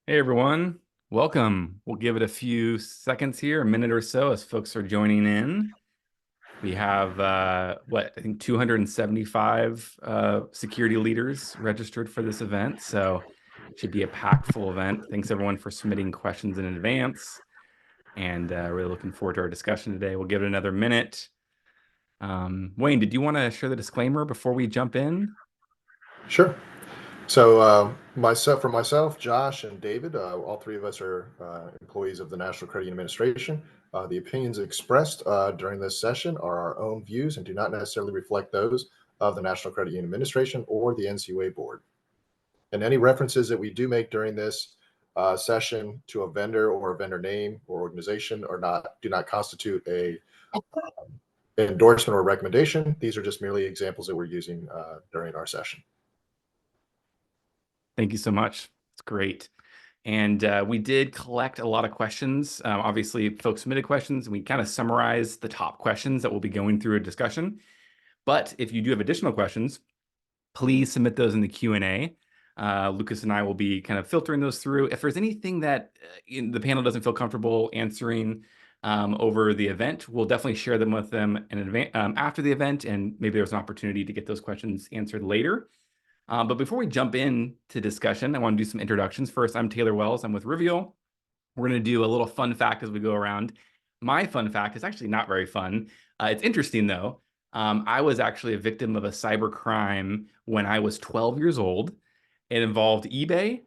Hey everyone, welcome. We'll give it a few seconds here, a minute or so as folks are joining in. We have I think 275 security leaders registered for this event, so it should be a packed full event. Thanks everyone for submitting questions in advance, and really looking forward to our discussion today. We'll give it another minute. Wayne, did you want to share the disclaimer before we jump in? Sure. So myself, Josh, and David, all three of us are employees of the National Credit Union Administration. The opinions expressed during this session are our own views and do not necessarily reflect those of the National Credit Union Administration or the NCUA board. And any references that we do make during this session to a vendor or a vendor name or organization do not constitute a endorsement or recommendation. These are just merely examples that we're using during our session. Thank you so much. It's great. And we did collect a lot of questions. Obviously, folks submitted questions, and we kind of summarized the top questions that we'll be going through a discussion. But if you do have additional questions, please submit those in the Q&A. Lucas and I will be kind of filtering those through. If there's anything that the panel doesn't feel comfortable answering over the event, we'll definitely share them with them in advance, after the event, and maybe there's an opportunity to get those questions answered later. But before we jump into discussion, I want to do some introductions. First, I'm Taylor Wells. I'm with Rivial. We're going to do a little fun fact as we go around. My fun fact is actually not very fun. It's interesting, though. I was actually a victim of a cyber crime when I was 12 years old. It involved eBay,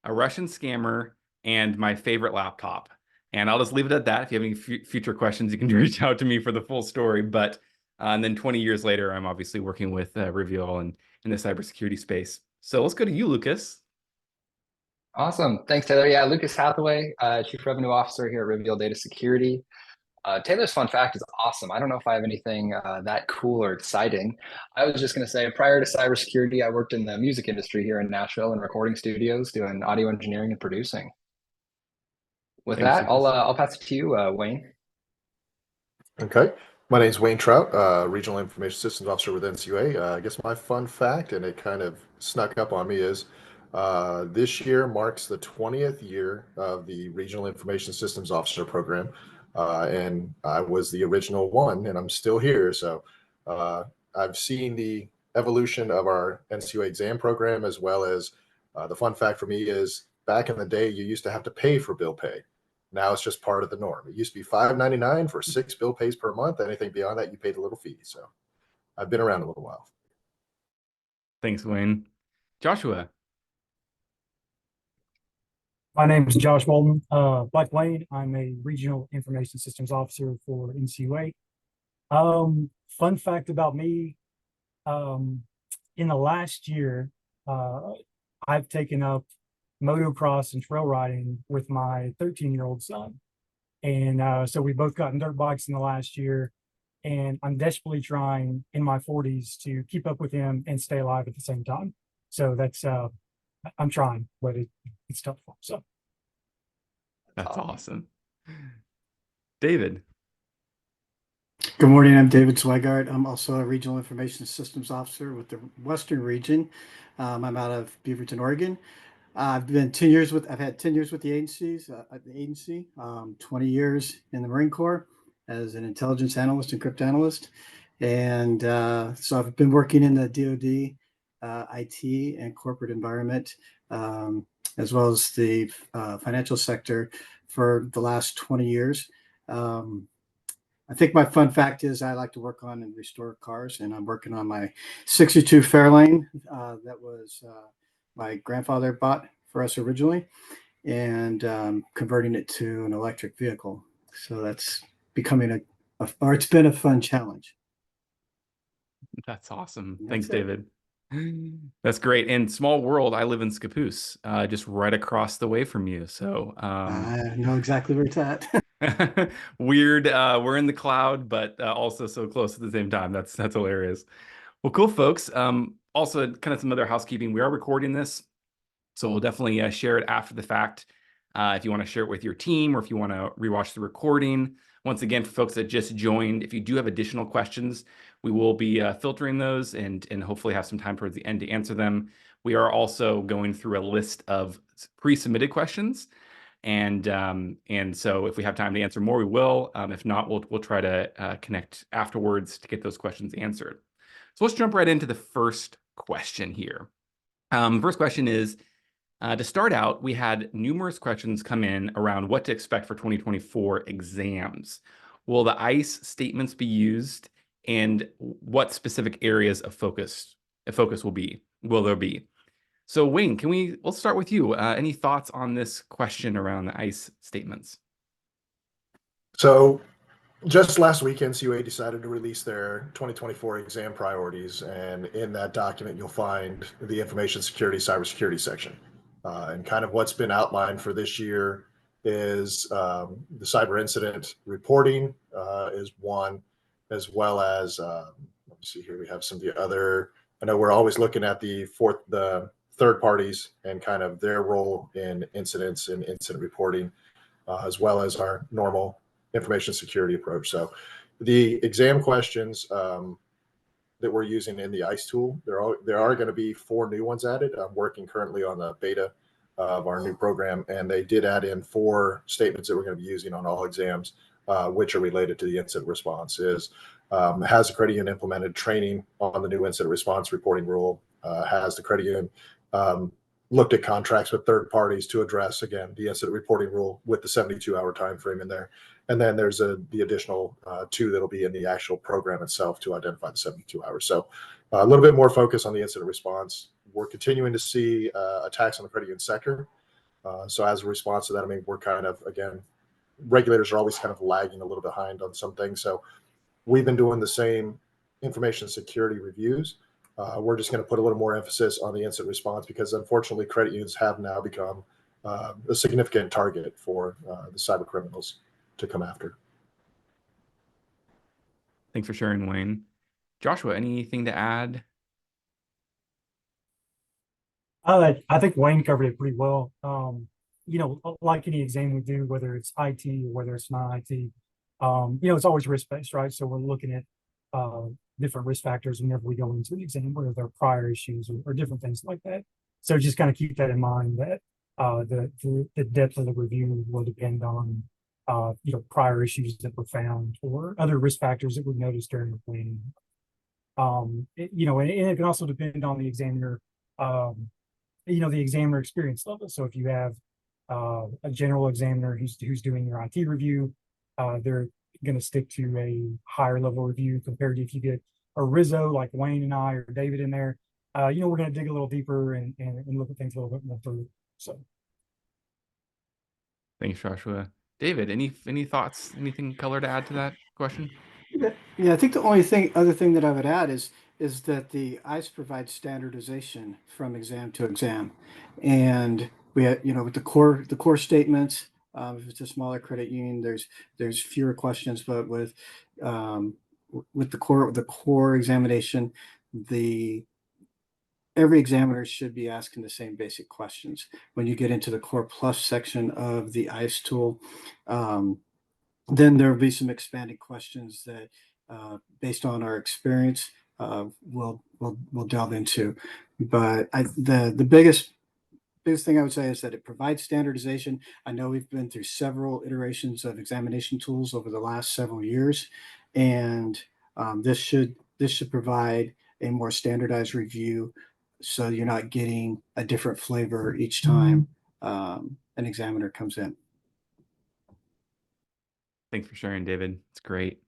a Russian scammer, and my favorite laptop. And I'll just leave it at that. If you have any future questions, you can reach out to me for the full story. But and then 20 years later, I'm obviously working with Rivial and in the cybersecurity space. So let's go to you, Lucas. Awesome. Thanks, Taylor. Yeah, Lucas Hathaway, Chief Revenue Officer here at Reveal Data Security. Taylor's fun fact is awesome. I don't know if I have anything that cool or exciting. I was just going to say, prior to cybersecurity, I worked in the music industry here in Nashville in recording studios doing audio engineering and producing. With Thanks, that, Lucas. I'll pass it to you, Wayne. Okay. My name is Wayne Trout, Regional Information Systems Officer with NCUA. I guess my fun fact, and it kind of snuck up on me, is this year marks the 20th year of the Regional Information Systems Officer program. And I was the original one, and I'm still here. So I've seen the evolution of our NCUA exam program, as well as the fun fact for me is back in the day, you used to have to pay for bill pay. Now it's just part of the norm. It used to be $5.99 for 6 bill pays per month. Anything beyond that, you paid a little fee. So I've been around a little while. Thanks, Wayne. Joshua. My name is Josh Walton. Like Wayne, I'm a Regional Information Systems Officer for NCUA. Fun fact about me, in the last year, I've taken up motocross and trail riding with my 13-year-old son. And so we both gotten dirt bikes in the last year, and I'm desperately trying in my 40s to keep up with him and stay alive at the same time. So that's, I'm trying, but it's tough. So That's awesome. David. Good morning. I'm David Swigart. I'm also a Regional Information Systems Officer with the Western Region. I'm out of Beaverton, Oregon. I've had 10 years with the agency, 20 years in the Marine Corps as an intelligence analyst and cryptanalyst. And so I've been working in the DoD, IT and corporate environment, as well as the financial sector for the last 20 years. I think my fun fact is I like to work on and restore cars, and I'm working on my 62 Fairlane that was my grandfather bought for us originally, and converting it to an electric vehicle. So that's becoming it's been a fun challenge. That's awesome. That's Thanks, it. David. That's great. And small world, I live in Scappoose, just right across the way from you. So I know exactly where it's at. weird. We're in the cloud, but also so close at the same time. That's hilarious. Well, cool, folks. Also, kind of some other housekeeping. We are recording this, so we'll definitely share it after the fact. if you want to share it with your team or if you want to rewatch the recording. Once again, for folks that just joined, if you do have additional questions, we will be filtering those and hopefully have some time towards the end to answer them. We are also going through a list of pre-submitted questions. And so if we have time to answer more, we will. If not, we'll try to connect afterwards to get those questions answered. So let's jump right into the first question here. First question is, to start out, we had numerous questions come in around what to expect for 2024 exams. Will the ICE statements be used, and what specific areas of focus will there be? So Wayne, let's start with you. Any thoughts on this question around the ICE statements? So just last week, NCUA decided to release their 2024 exam priorities, and in that document, you'll find the information security, cybersecurity section. And kind of what's been outlined for this year is the cyber incident reporting is one, as well as, let me see here, we have some of the other, I know we're always looking at the third parties and kind of their role in incidents and incident reporting, as well as our normal information security approach. So the exam questions that we're using in the ICE tool, there are going to be 4 new ones added. I'm working currently on the beta of our new program, and they did add in 4 statements that we're going to be using on all exams, which are related to the incident response. Has the credit union implemented training on the new incident response reporting rule? Has the credit union looked at contracts with third parties to address, again, the incident reporting rule with the 72-hour time frame in there? And then there's the additional 2 that'll be in the actual program itself to identify the 72 hours. So a little bit more focus on the incident response. We're continuing to see attacks on the credit union sector. So as a response to that, I mean, we're kind of, again, regulators are always kind of lagging a little behind on some things. So we've been doing the same information security reviews. We're just going to put a little more emphasis on the incident response because, unfortunately, credit unions have now become a significant target for the cyber criminals to come after. Thanks for sharing, Wayne. Joshua, anything to add? I think Wayne covered it pretty well. Like any exam we do, whether it's IT or whether it's not IT, it's always risk-based, right? So we're looking at different risk factors whenever we go into an exam, whether they're prior issues or different things like that. So just kind of keep that in mind that the depth of the review will depend on prior issues that were found or other risk factors that we noticed during the planning. And it can also depend on the examiner, the examiner experience level. So if you have a general examiner who's doing your IT review, they're going to stick to a higher level review compared to if you get a RISO like Wayne and I or David in there. We're going to dig a little deeper and look at things a little bit more through. So, thanks, Joshua. David, any thoughts? Anything color to add to that question? Yeah, I think the only other thing that I would add is that the ICE provides standardization from exam to exam, and we have, with the core statements. If it's a smaller credit union, there's fewer questions, but with the core examination, every examiner should be asking the same basic questions. When you get into the Core Plus section of the ICE tool, then there will be some expanded questions that, based on our experience, we'll delve into. But the biggest thing I would say is that it provides standardization. I know we've been through several iterations of examination tools over the last several years, and this should provide a more standardized review, so you're not getting a different flavor each time an examiner comes in. Thanks for sharing, David. It's great.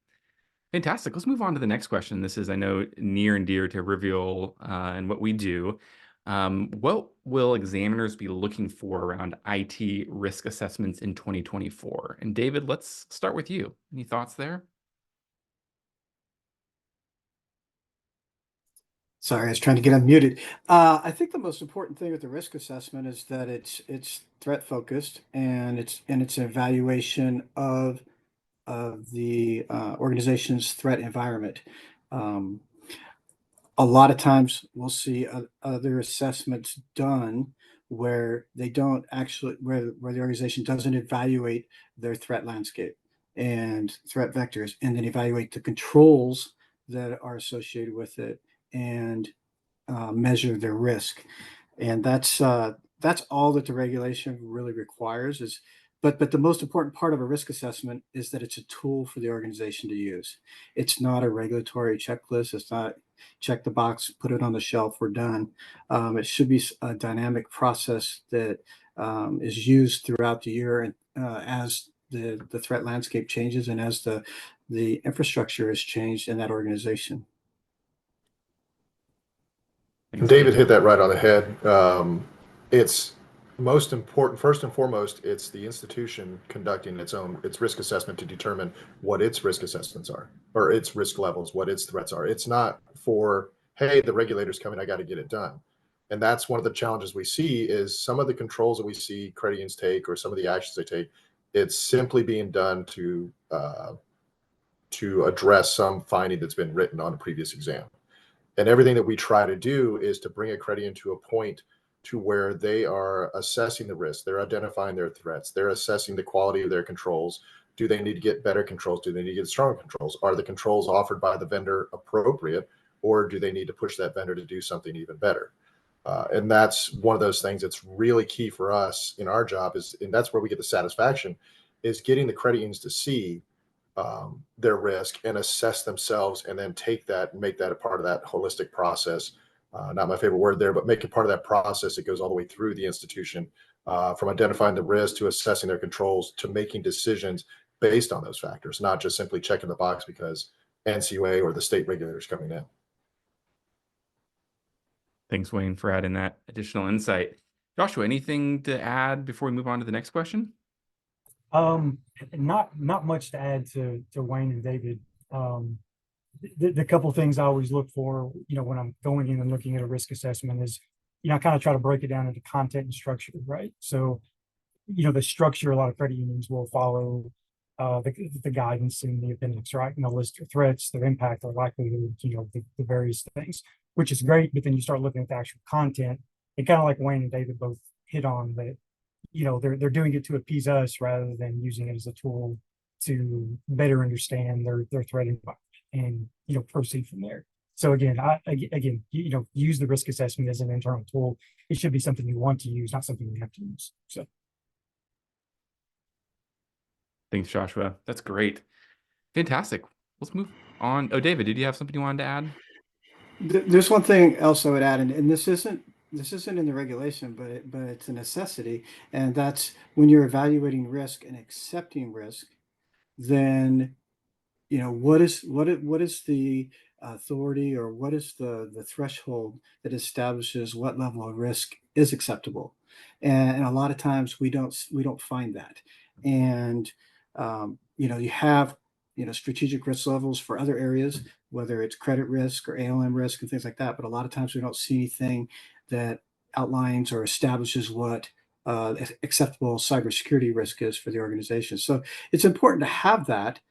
Fantastic. Let's move on to the next question. This is, I know, near and dear to Rivial and what we do. What will examiners be looking for around IT risk assessments in 2024? And David, let's start with you. Any thoughts there? Sorry, I was trying to get unmuted. I think the most important thing with the risk assessment is that it's threat focused and it's an evaluation of the organization's threat environment. A lot of times we'll see other assessments done where they don't actually, where the organization doesn't evaluate their threat landscape and threat vectors, and then evaluate the controls that are associated with it and measure their risk. And that's all that the regulation really requires is, but the most important part of a risk assessment is that it's a tool for the organization to use. It's not a regulatory checklist. It's not check the box, put it on the shelf, we're done. It should be a dynamic process that is used throughout the year, and as the threat landscape changes and as the infrastructure has changed in that organization. Thanks, David hit that right on the head. It's most important, first and foremost, it's the institution conducting its risk assessment to determine what its risk assessments are, or its risk levels, what its threats are. It's not for, hey, the regulator's coming, I got to get it done. And that's one of the challenges we see is some of the controls that we see credit unions take, or some of the actions they take, it's simply being done to address some finding that's been written on a previous exam. And everything that we try to do is to bring a credit union to a point to where they are assessing the risk, they're identifying their threats, they're assessing the quality of their controls. Do they need to get better controls? Do they need to get stronger controls? Are the controls offered by the vendor appropriate, or do they need to push that vendor to do something even better? And that's one of those things that's really key for us in our job is, and that's where we get the satisfaction, is getting the credit unions to see their risk and assess themselves, and then take that and make that a part of that holistic process. Not my favorite word there, but make it part of that process. It goes all the way through the institution, from identifying the risk to assessing their controls to making decisions based on those factors, not just simply checking the box because NCUA or the state regulators coming in. Thanks, Wayne, for adding that additional insight. Joshua, anything to add before we move on to the next question? Not much to add to Wayne and David. The couple of things I always look for, when I'm going in and looking at a risk assessment is, I kind of try to break it down into content and structure, right? So, the structure, a lot of credit unions will follow the guidance in the appendix, right? List their threats, their impact, their likelihood, the various things, which is great. But then you start looking at the actual content, and kind of like Wayne and David both hit on that, they're doing it to appease us rather than using it as a tool to better understand their threat environment and proceed from there. So again, use the risk assessment as an internal tool. It should be something you want to use, not something you have to use. So thanks, Joshua. That's great. Fantastic. Let's move on. Oh, David, did you have something you wanted to add? There's one thing else I would add, and this isn't in the regulation, but it's a necessity, and that's when you're evaluating risk and accepting risk, then what is the authority, or what is the threshold that establishes what level of risk is acceptable? And a lot of times we don't find that. And you have strategic risk levels for other areas, whether it's credit risk or ALM risk and things like that. But a lot of times we don't see anything that outlines or establishes what acceptable cybersecurity risk is for the organization. So it's important to have that.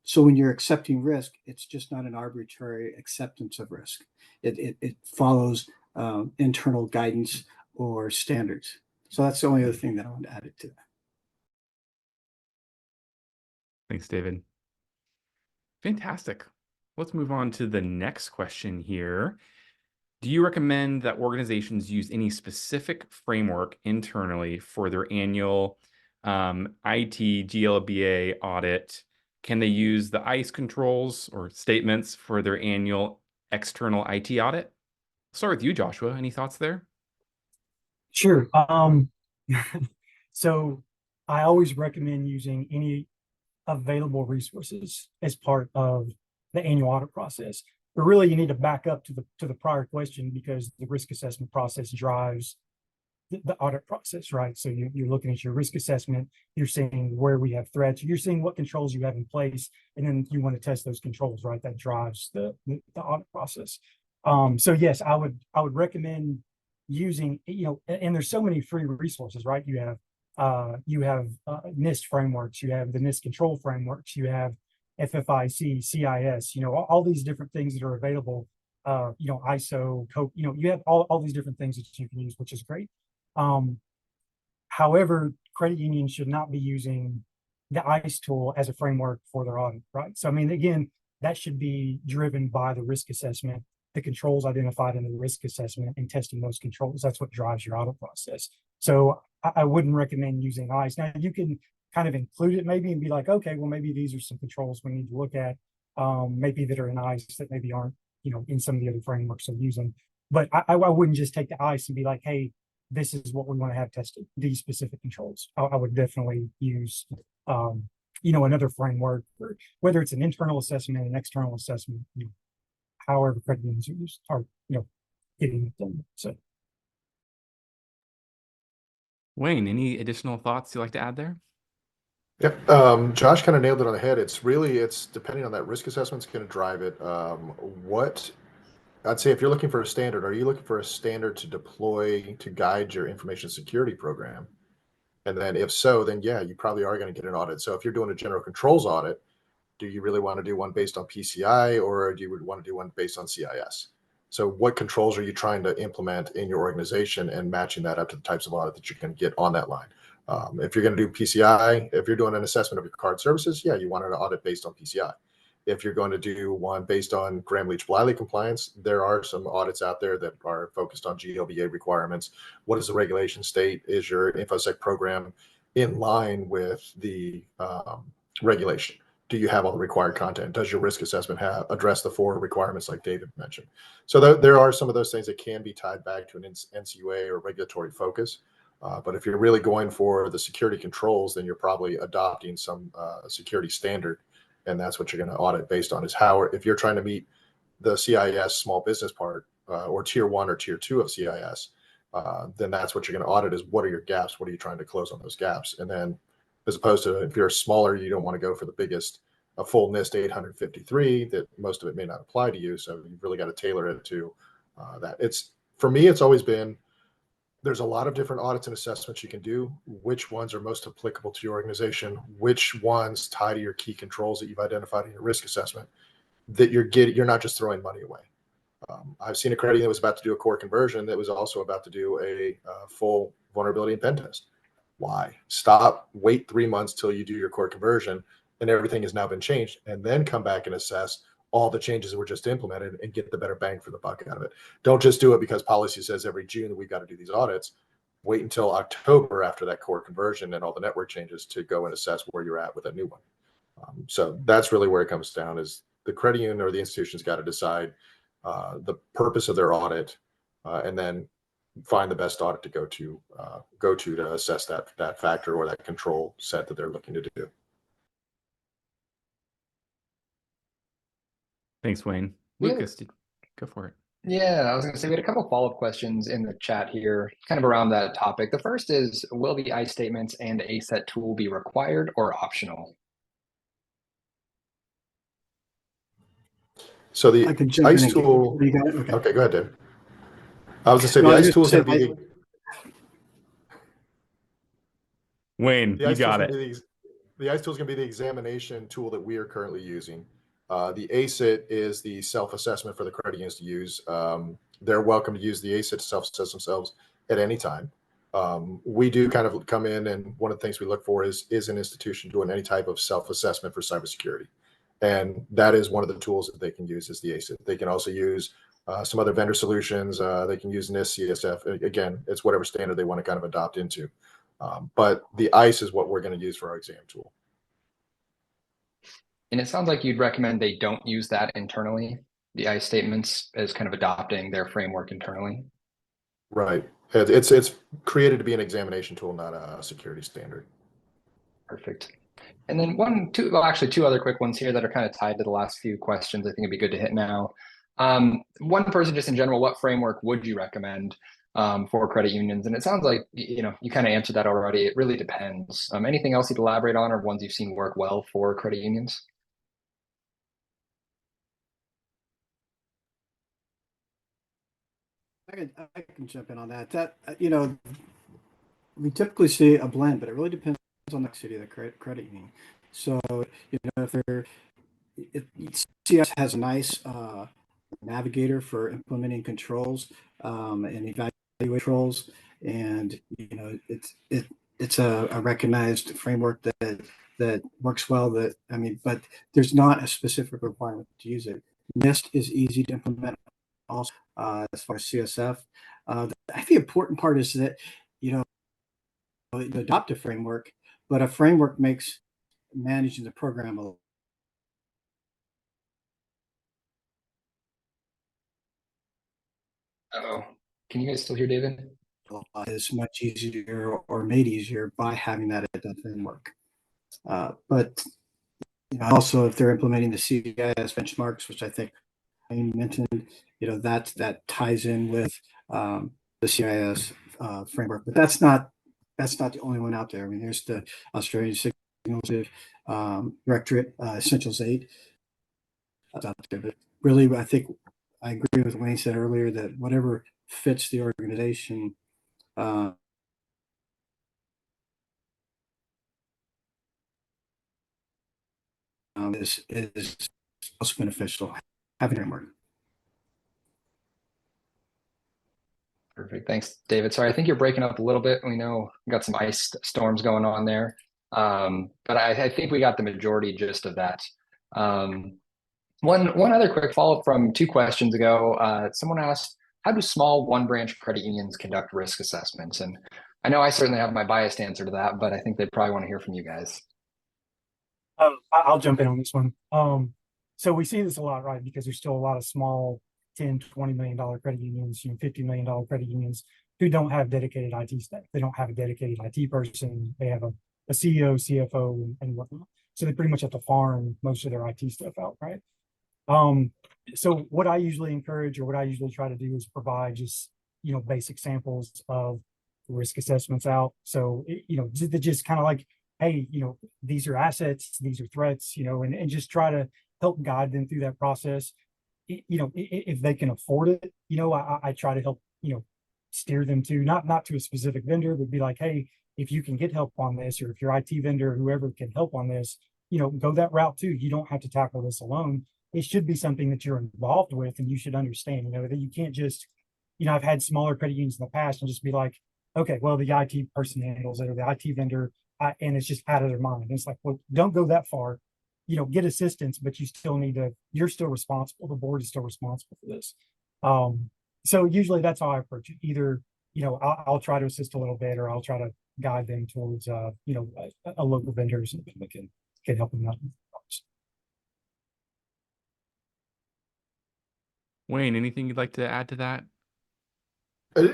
So when you're accepting risk, it's just not an arbitrary acceptance of risk. It follows internal guidance or standards. So that's the only other thing that I want to add it to. Thanks, David. Fantastic. Let's move on to the next question here. Do you recommend that organizations use any specific framework internally for their annual IT GLBA audit? Can they use the ICE controls or statements for their annual external IT audit? I'll start with you, Joshua. Any thoughts there? Sure. So I always recommend using any available resources as part of the annual audit process. But really, you need to back up to the prior question, because the risk assessment process drives the audit process, right? So you're looking at your risk assessment, you're seeing where we have threats, you're seeing what controls you have in place, and then you want to test those controls, right? That drives the audit process. So yes, I would recommend using, and there's so many free resources, right? You have NIST frameworks, you have the NIST control frameworks, you have FFIC, CIS, all these different things that are available, ISO, COPE, you have all these different things that you can use, which is great. However, credit unions should not be using the ICE tool as a framework for their audit, right? So, I mean, again, that should be driven by the risk assessment, the controls identified in the risk assessment, and testing those controls. That's what drives your audit process. So I wouldn't recommend using ICE. Now, you can kind of include it maybe and be like, okay, well, maybe these are some controls we need to look at, maybe that are in ICE that maybe aren't, in some of the other frameworks of using. But I wouldn't just take the ICE and be like, hey, this is what we want to have tested, these specific controls. I would definitely use, another framework, or whether it's an internal assessment, an external assessment, however credit unions are getting it done. So, Wayne, any additional thoughts you'd like to add there? Yep. Josh kind of nailed it on the head. It's depending on that risk assessment, it's going to drive it. What I'd say, if you're looking for a standard, are you looking for a standard to deploy to guide your information security program? And then if so, then yeah, you probably are going to get an audit. So if you're doing a general controls audit, do you really want to do one based on PCI, or do you want to do one based on CIS? So what controls are you trying to implement in your organization, and matching that up to the types of audit that you can get on that line? If you're going to do PCI, if you're doing an assessment of your card services, yeah, you want an audit based on PCI. If you're going to do one based on Gramm-Leach-Bliley compliance, there are some audits out there that are focused on GLBA requirements. What does the regulation state? Is your Infosec program in line with the regulation? Do you have all the required content? Does your risk assessment address the 4 requirements like David mentioned? So there are some of those things that can be tied back to an NCUA or regulatory focus. But if you're really going for the security controls, then you're probably adopting some security standard, and that's what you're going to audit based on. Is how, if you're trying to meet the CIS small business part, or tier 1 or tier 2 of CIS, then that's what you're going to audit. Is what are your gaps? What are you trying to close on those gaps? And then, as opposed to, if you're smaller, you don't want to go for the biggest, a full NIST 853 that most of it may not apply to you. So you've really got to tailor it to that. For me, it's always been, there's a lot of different audits and assessments you can do. Which ones are most applicable to your organization? Which ones tie to your key controls that you've identified in your risk assessment, that you're not just throwing money away. I've seen a credit that was about to do a core conversion that was also about to do a full vulnerability and pen test. Why? Wait 3 months till you do your core conversion and everything has now been changed, and then come back and assess all the changes that were just implemented and get the better bang for the buck out of it. Don't just do it because policy says every June that we've got to do these audits. Wait until October after that core conversion and all the network changes to go and assess where you're at with a new one. So that's really where it comes down, is the credit union or the institution's got to decide the purpose of their audit, and then find the best audit to go to assess that factor or that control set that they're looking to do. Thanks, Wayne. Yeah. Lucas, go for it. Yeah, I was going to say we had a couple follow-up questions in the chat here, kind of around that topic. The first is, will the ICE statements and ASET tool be required or optional? So the I can jump ICE in and tool. you got it? Okay. Okay, go ahead, Dave. I was going to say No, the I was ICE tool is gonna going to say, be Wayne, the you ICE tool is got going it. to be the ICE tool is going to be the examination tool that we are currently using. The ASET is the self-assessment for the credit unions to use. They're welcome to use the ASET to self-assess themselves at any time. We do kind of come in, and one of the things we look for is an institution doing any type of self-assessment for cybersecurity. And that is one of the tools that they can use, is the ASET. They can also use some other vendor solutions. They can use NIST, CSF. Again, it's whatever standard they want to kind of adopt into. But the ICE is what we're going to use for our exam tool. And it sounds like you'd recommend they don't use that internally, the ICE statements, as kind of adopting their framework internally. Right. It's created to be an examination tool, not a security standard. Perfect. And then actually two other quick ones here that are kind of tied to the last few questions. I think it'd be good to hit now. One person, just in general, what framework would you recommend for credit unions? And it sounds like you kind of answered that already. It really depends. Anything else you'd elaborate on, or ones you've seen work well for credit unions? I can jump in on that. We typically see a blend, but it really depends on the city of the credit union. So, if CS has a nice navigator for implementing controls and evaluate controls, and it's a recognized framework that works well. But there's not a specific requirement to use it. NIST is easy to implement. Also, as far as CSF, I think the important part is that you adopt a framework, but a framework makes managing the program a Uh-oh. Can you guys still hear David? is much easier or made easier by having that framework. But also, if they're implementing the CIS benchmarks, which I think I mentioned, that ties in with the CIS framework. But that's not the only one out there. I mean, there's the Australian Signals Directorate Essentials 8 out there. But really, I think I agree with what Wayne said earlier that whatever fits the organization is most beneficial having a framework. Perfect. Thanks, David. Sorry, I think you're breaking up a little bit. We know we got some ice storms going on there. But I think we got the majority gist of that. One other quick follow-up from 2 questions ago. Someone asked, how do small one-branch credit unions conduct risk assessments? And I know I certainly have my biased answer to that, but I think they probably want to hear from you guys. I'll jump in on this one. So we see this a lot, right? Because there's still a lot of small $10, $20 million credit unions, $50 million credit unions who don't have dedicated IT staff. They don't have a dedicated IT person. They have a CEO, CFO, and whatnot. So they pretty much have to farm most of their IT stuff out, right? So what I usually encourage, or what I usually try to do, is provide just basic samples of risk assessments out. So just kind of like, hey, these are assets, these are threats, and just try to help guide them through that process. If they can afford it, I try to help, steer them to not to a specific vendor, but be like, hey, if you can get help on this, or if your IT vendor, whoever can help on this, go that route too. You don't have to tackle this alone. It should be something that you're involved with, and you should understand, that you can't just, I've had smaller credit unions in the past and just be like, okay, well, the IT person handles it, or the IT vendor, and it's just out of their mind. And it's like, well, don't go that far. Get assistance, but you're still responsible. The board is still responsible for this. So usually that's how I approach it. Either, I'll try to assist a little bit, or I'll try to guide them towards, a local vendor or something that can help them out. Wayne, anything you'd like to add to that?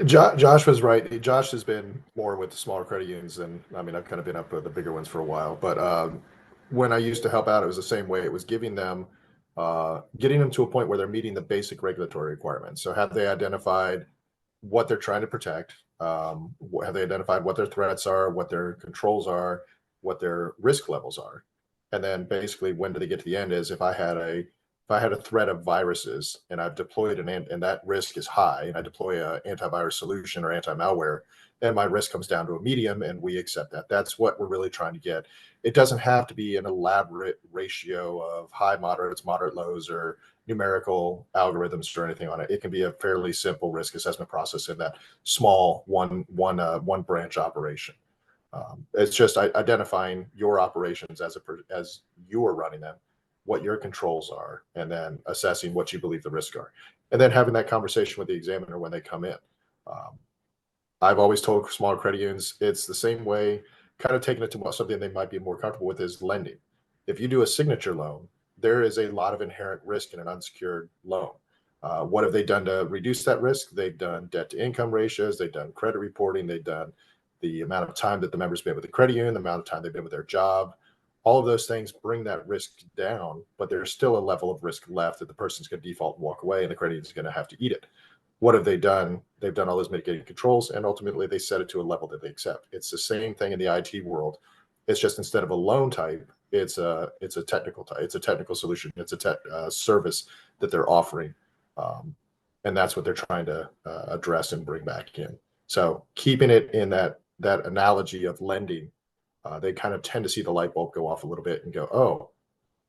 Josh was right. Josh has been more with the smaller credit unions, and I've kind of been up with the bigger ones for a while. But when I used to help out, it was the same way. It was getting them to a point where they're meeting the basic regulatory requirements. So have they identified what they're trying to protect? Have they identified what their threats are, what their controls are, what their risk levels are? And then basically, when do they get to the end? Is if I had a threat of viruses and I've deployed and that risk is high, and I deploy an antivirus solution or anti-malware, and my risk comes down to a medium, and we accept that. That's what we're really trying to get. It doesn't have to be an elaborate ratio of high moderates, moderate lows, or numerical algorithms or anything on it. It can be a fairly simple risk assessment process in that small one branch operation. It's just identifying your operations as you are running them, what your controls are, and then assessing what you believe the risks are, and then having that conversation with the examiner when they come in. I've always told smaller credit unions, it's the same way, kind of taking it to something they might be more comfortable with, is lending. If you do a signature loan, there is a lot of inherent risk in an unsecured loan. What have they done to reduce that risk? They've done debt to income ratios, they've done credit reporting, they've done the amount of time that the member's been with the credit union, the amount of time they've been with their job. All of those things bring that risk down, but there's still a level of risk left that the person's going to default and walk away, and the credit union is going to have to eat it. What have they done? They've done all those mitigating controls, and ultimately they set it to a level that they accept. It's the same thing in the IT world. It's just, instead of a loan type, it's a technical type. It's a technical solution. It's a service that they're offering, and that's what they're trying to address and bring back in. So keeping it in that analogy of lending, they kind of tend to see the light bulb go off a little bit and go, oh,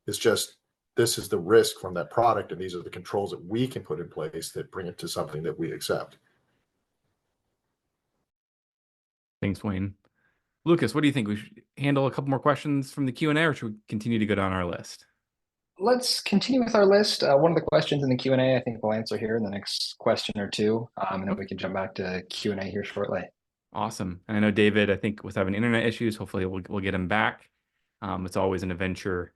it's just, this is the risk from that product, and these are the controls that we can put in place that bring it to something that we accept. Thanks, Wayne. Lucas, what do you think? We should handle a couple more questions from the Q&A, or should we continue to go down our list? Let's continue with our list. One of the questions in the Q&A, I think we'll answer here in the next question or two, and then we can jump back to Q&A here shortly. Awesome. And I know David, I think, was having internet issues. Hopefully we'll get him back. It's always an adventure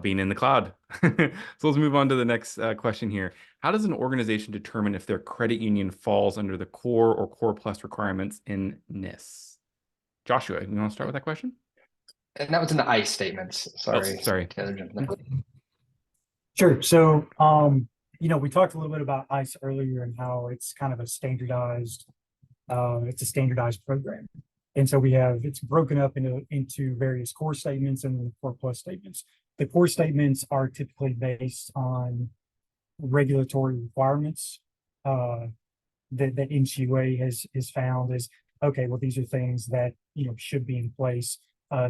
being in the cloud. So let's move on to the next question here. How does an organization determine if their credit union falls under the core or core plus requirements in NIS? Joshua, you want to start with that question? And that was in the ICE statements. Sorry. Oh, sorry. Sure. So, we talked a little bit about ICE earlier and how it's kind of a standardized, it's a standardized program. And so it's broken up into various core statements and core plus statements. The core statements are typically based on regulatory requirements that Ncua has found is, okay, well, these are things that, should be in place.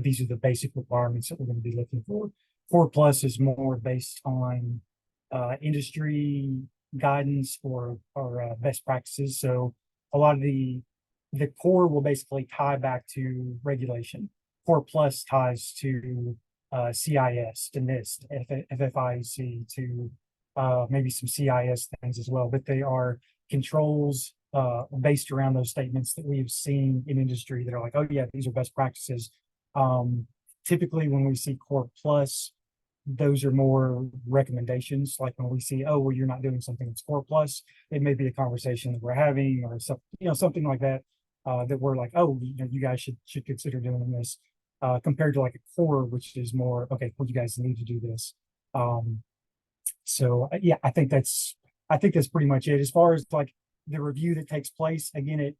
These are the basic requirements that we're going to be looking for. Core plus is more based on industry guidance or best practices. So a lot of the core will basically tie back to regulation. Core plus ties to CIS, to NIST, FFIEC, to maybe some CIS things as well. But they are controls based around those statements that we have seen in industry that are like, oh yeah, these are best practices. Typically when we see core plus, those are more recommendations. Like when we see, oh, well, you're not doing something that's core plus, it may be a conversation that we're having or something, something like that, that we're like, oh, you guys should consider doing this, compared to like a core, which is more, okay, well, you guys need to do this. So yeah, I think that's pretty much it. As far as like the review that takes place, again,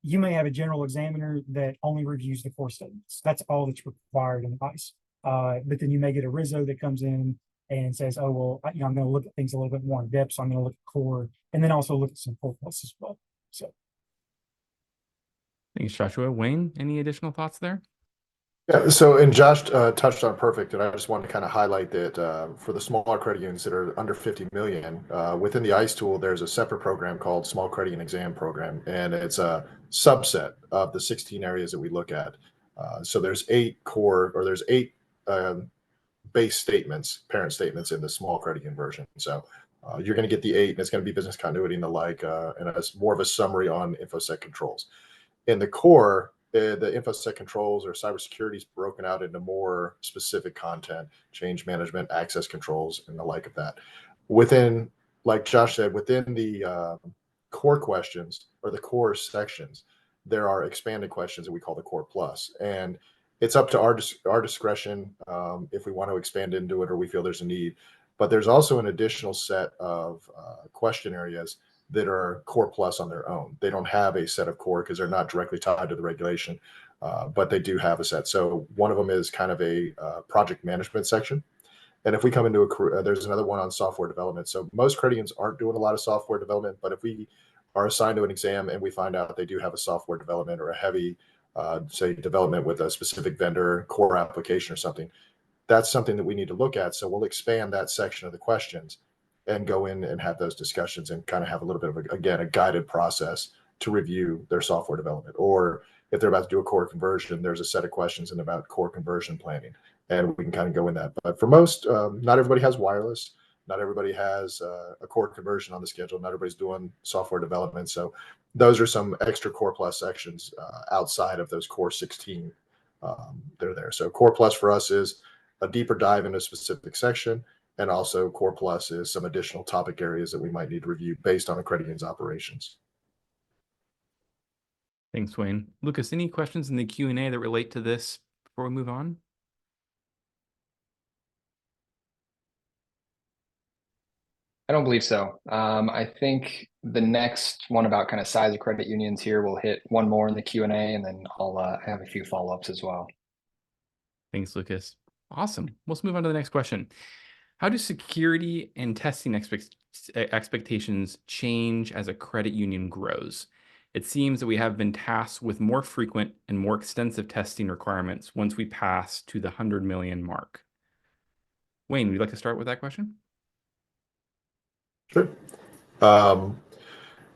you may have a general examiner that only reviews the core statements. That's all that's required in ICE. But then you may get a RISO that comes in and says, oh, well, I'm going to look at things a little bit more in depth. So I'm going to look at core and then also look at some core plus as well. So. Thanks, Joshua. Wayne, any additional thoughts there? Yeah, so and Josh touched on perfect, and I just wanted to kind of highlight that for the smaller credit unions that are under 50 million, within the ICE tool, there's a separate program called Small Credit Union Exam Program, and it's a subset of the 16 areas that we look at. So there's 8 base statements, parent statements in the small credit union version. So you're going to get the 8, and it's going to be business continuity and the like, and it's more of a summary on Infosec controls. In the core, the Infosec controls or cybersecurity is broken out into more specific content, change management, access controls, and the like of that. Within, like Josh said, within the core questions or the core sections, there are expanded questions that we call the core plus. And it's up to our discretion if we want to expand into it or we feel there's a need. But there's also an additional set of question areas that are core plus on their own. They don't have a set of core because they're not directly tied to the regulation, but they do have a set. So one of them is kind of a project management section. And if we come into there's another one on software development. So most credit unions aren't doing a lot of software development, but if we are assigned to an exam and we find out they do have a software development or a heavy, say, development with a specific vendor, core application or something, that's something that we need to look at. So we'll expand that section of the questions and go in and have those discussions and kind of have a little bit of, a guided process to review their software development. Or if they're about to do a core conversion, there's a set of questions in about core conversion planning, and we can kind of go in that. But for most, not everybody has wireless. Not everybody has a core conversion on the schedule. Not everybody's doing software development. So those are some extra core plus sections outside of those core 16. They're there. So core plus for us is a deeper dive into a specific section. And also core plus is some additional topic areas that we might need to review based on a credit union's operations. Thanks, Wayne. Lucas, any questions in the Q&A that relate to this before we move on? I don't believe so. I think the next one about kind of size of credit unions here, we'll hit one more in the Q&A, and then I'll have a few follow-ups as well. Thanks, Lucas. Awesome. Let's move on to the next question. How do security and testing expectations change as a credit union grows? It seems that we have been tasked with more frequent and more extensive testing requirements once we pass to the 100 million mark. Wayne, would you like to start with that question? Sure.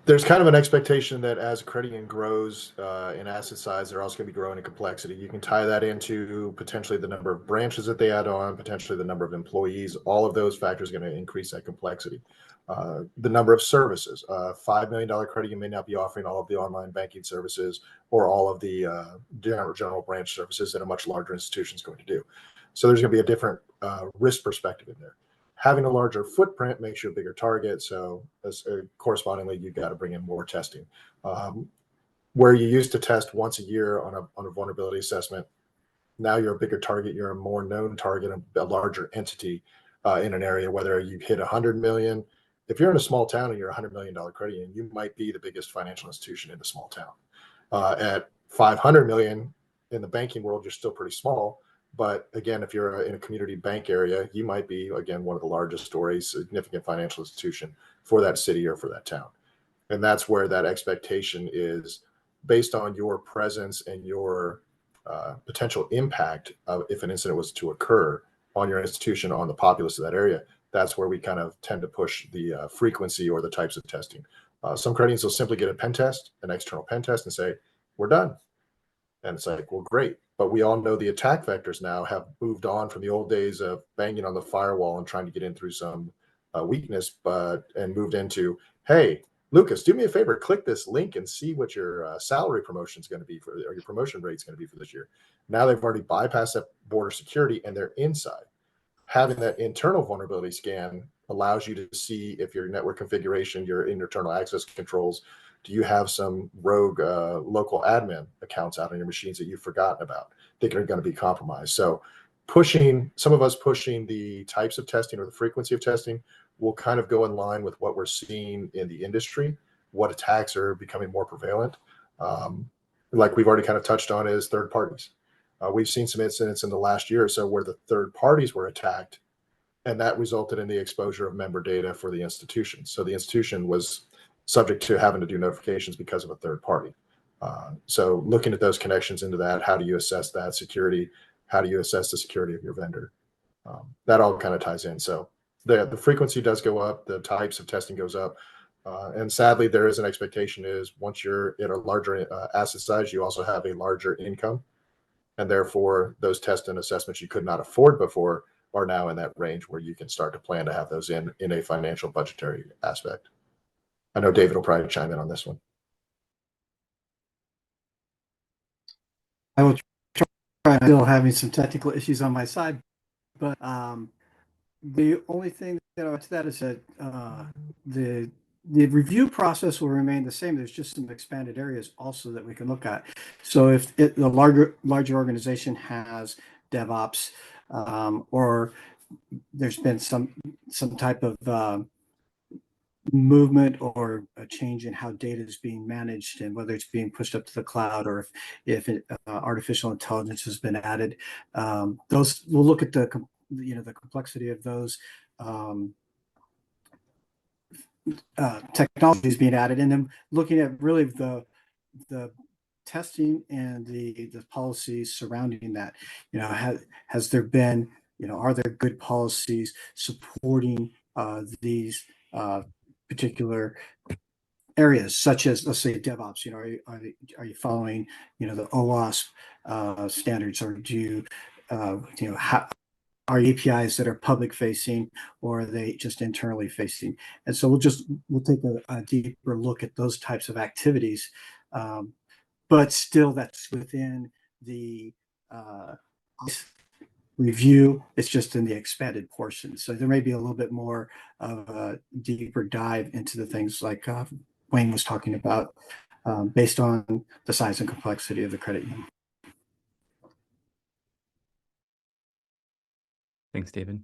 there's kind of an expectation that as a credit union grows in asset size, they're also going to be growing in complexity. You can tie that into potentially the number of branches that they add on, potentially the number of employees. All of those factors are going to increase that complexity. The number of services. $5 million credit union may not be offering all of the online banking services or all of the general branch services that a much larger institution is going to do. So there's going to be a different risk perspective in there. Having a larger footprint makes you a bigger target. So correspondingly, you've got to bring in more testing. Where you used to test once a year on a vulnerability assessment, now you're a bigger target. You're a more known target, a larger entity in an area, whether you hit 100 million. If you're in a small town and you're a $100 million credit union, you might be the biggest financial institution in the small town. At 500 million in the banking world, you're still pretty small. But again, if you're in a community bank area, you might be, again, one of the largest or a significant financial institution for that city or for that town. And that's where that expectation is based on your presence and your potential impact of if an incident was to occur on your institution, on the populace of that area. That's where we kind of tend to push the frequency or the types of testing. Some credit unions will simply get a pen test, an external pen test, and say, we're done. And it's like, well, great. But we all know the attack vectors now have moved on from the old days of banging on the firewall and trying to get in through some weakness, and moved into, hey, Lucas, do me a favor, click this link and see what your salary promotion is going to be for, or your promotion rate is going to be for this year. Now they've already bypassed that border security and they're inside. Having that internal vulnerability scan allows you to see if your network configuration, your internal access controls, do you have some rogue local admin accounts out on your machines that you've forgotten about that are going to be compromised? So some of us pushing the types of testing or the frequency of testing will kind of go in line with what we're seeing in the industry, what attacks are becoming more prevalent. Like we've already kind of touched on is third parties. We've seen some incidents in the last year or so where the third parties were attacked, and that resulted in the exposure of member data for the institution. So the institution was subject to having to do notifications because of a third party. So looking at those connections into that, how do you assess that security? How do you assess the security of your vendor? That all kind of ties in. So the frequency does go up, the types of testing goes up. And sadly, there is an expectation is once you're at a larger asset size, you also have a larger income. And therefore, those tests and assessments you could not afford before are now in that range where you can start to plan to have those in a financial budgetary aspect. I know David will probably chime in on this one. I will try. I'm still having some technical issues on my side, but the only thing that I'll add to that is that the review process will remain the same. There's just some expanded areas also that we can look at. So if the larger organization has DevOps, or there's been some type of movement or a change in how data is being managed and whether it's being pushed up to the cloud or if artificial intelligence has been added, those we'll look at the complexity of those technologies being added, and then looking at really the testing and the policies surrounding that. Has there been, are there good policies supporting these particular areas, such as, let's say, DevOps? Are you following the OWASP standards, or do you are APIs that are public facing, or are they just internally facing? And so we'll take a deeper look at those types of activities, but still that's within the review. It's just in the expanded portion. So there may be a little bit more of a deeper dive into the things like Wayne was talking about, based on the size and complexity of the credit union. Thanks, David.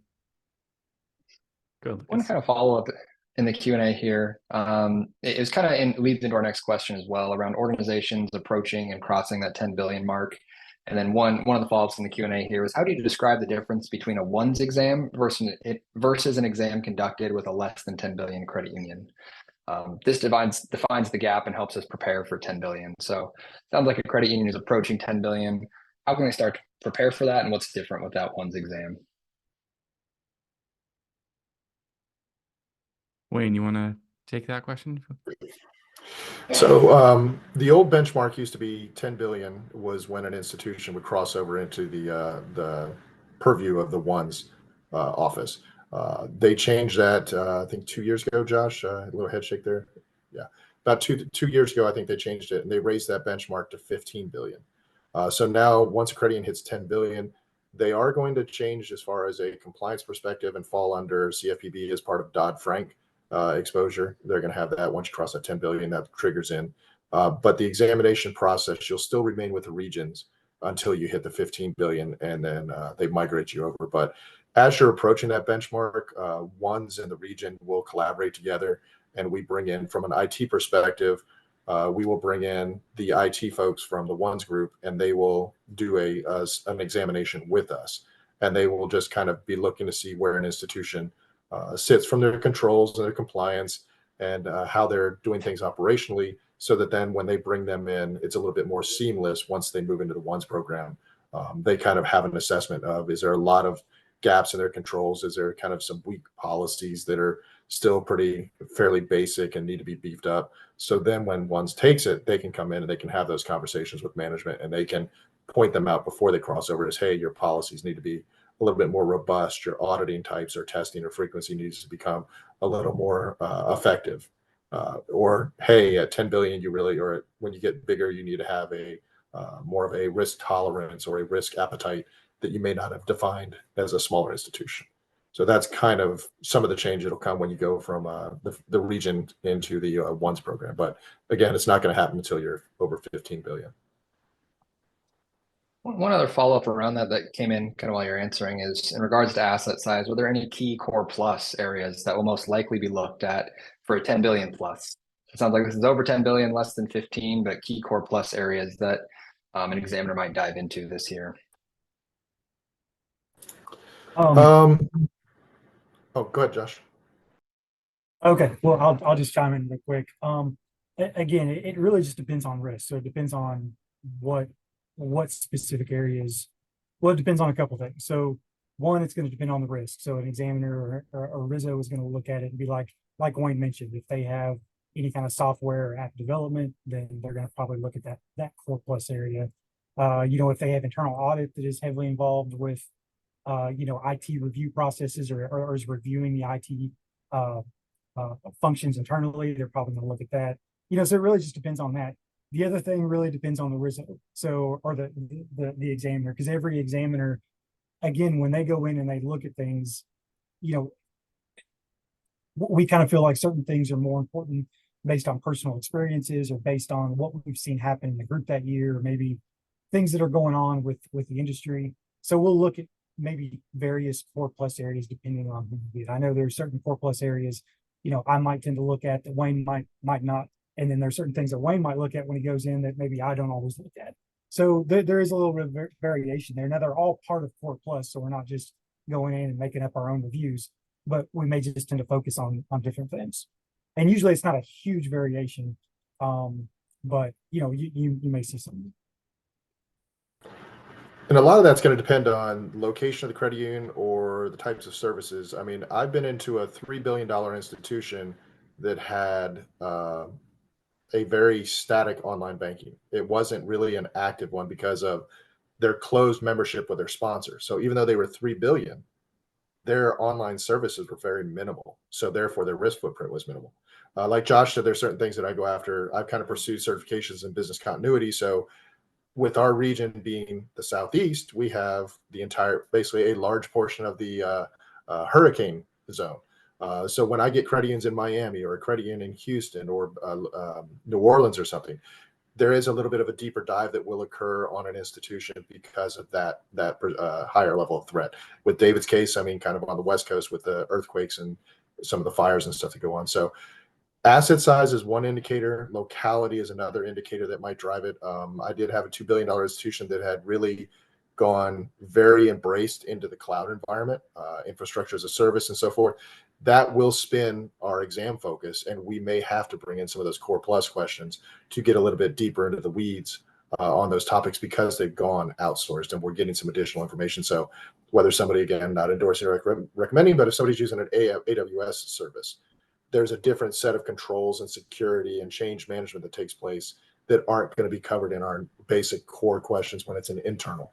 Go, Lucas. One kind of follow up in the Q&A here. It was kind of leads into our next question as well around organizations approaching and crossing that 10 billion mark. And then one of the follow-ups in the Q&A here is, how do you describe the difference between a ones exam versus an exam conducted with a less than 10 billion credit union? This defines the gap and helps us prepare for 10 billion. So sounds like a credit union is approaching 10 billion. How can they start to prepare for that, and what's different with that ones exam? Wayne, you want to take that question? So the old benchmark used to be 10 billion was when an institution would cross over into the purview of the ones office. They changed that I think 2 years ago. Josh, a little head shake there. Yeah, about two years ago, I think they changed it and they raised that benchmark to 15 billion. So now, once a credit union hits 10 billion, they are going to change as far as a compliance perspective and fall under CFPB as part of Dodd-Frank exposure. They're going to have that once you cross that 10 billion, that triggers in. But the examination process, you'll still remain with the regions until you hit the 15 billion, and then they migrate you over. But as you're approaching that benchmark, ones in the region will collaborate together, and we bring in, from an IT perspective, we will bring in the IT folks from the ones group, and they will do an examination with us, and they will just kind of be looking to see where an institution sits from their controls and their compliance and how they're doing things operationally, so that then when they bring them in, it's a little bit more seamless once they move into the ones program. They kind of have an assessment of, is there a lot of gaps in their controls? Is there kind of some weak policies that are still fairly basic and need to be beefed up? So then when ones takes it, they can come in and they can have those conversations with management, and they can point them out before they cross over as, hey, your policies need to be a little bit more robust. Your auditing types or testing or frequency needs to become a little more effective. Or, hey, at 10 billion, you really, or when you get bigger, you need to have a more of a risk tolerance or a risk appetite that you may not have defined as a smaller institution. So that's kind of some of the change that'll come when you go from the region into the ones program. But again, it's not going to happen until you're over 15 billion. One other follow-up around that came in kind of while you're answering is, in regards to asset size, were there any key core plus areas that will most likely be looked at for a 10 billion plus? It sounds like this is over 10 billion, less than 15, but key core plus areas that an examiner might dive into this year. Oh, go ahead, Josh. Okay, well, I'll just chime in real quick. Again, it really just depends on risk. So it depends on what specific areas. Well, it depends on a couple things. So one, it's going to depend on the risk. So an examiner or a RISO is going to look at it and be like Wayne mentioned, if they have any kind of software or app development, then they're going to probably look at that core plus area. If they have internal audit that is heavily involved with IT review processes or is reviewing the IT functions internally, they're probably going to look at that. So it really just depends on that. The other thing really depends on the RISO, or the examiner, because every examiner, again, when they go in and they look at things, we kind of feel like certain things are more important based on personal experiences or based on what we've seen happen in the group that year, or maybe things that are going on with the industry. So we'll look at maybe various core plus areas depending on who you get. I know there are certain core plus areas, I might tend to look at that Wayne might not. And then there's certain things that Wayne might look at when he goes in that maybe I don't always look at. So there is a little bit of variation there. Now they're all part of Core Plus, so we're not just going in and making up our own reviews, but we may just tend to focus on different things. And usually it's not a huge variation, but you may see something. And a lot of that's going to depend on location of the credit union or the types of services. I mean, I've been into a $3 billion institution that had a very static online banking. It wasn't really an active one because of their closed membership with their sponsor. So even though they were 3 billion, their online services were very minimal. So therefore their risk footprint was minimal. Like Josh said, there's certain things that I go after. I've kind of pursued certifications in business continuity. So with our region being the Southeast, we have basically a large portion of the hurricane zone. So when I get credit unions in Miami or a credit union in Houston or New Orleans or something, there is a little bit of a deeper dive that will occur on an institution because of that higher level of threat. With David's case, I mean, kind of on the West Coast with the earthquakes and some of the fires and stuff that go on. So asset size is one indicator. Locality is another indicator that might drive it. I did have a $2 billion institution that had really gone very embraced into the cloud environment, infrastructure as a service and so forth. That will spin our exam focus, and we may have to bring in some of those core plus questions to get a little bit deeper into the weeds on those topics because they've gone outsourced and we're getting some additional information. So whether somebody, again, not endorsing or recommending, but if somebody's using an AWS service, there's a different set of controls and security and change management that takes place that aren't going to be covered in our basic core questions when it's an internal.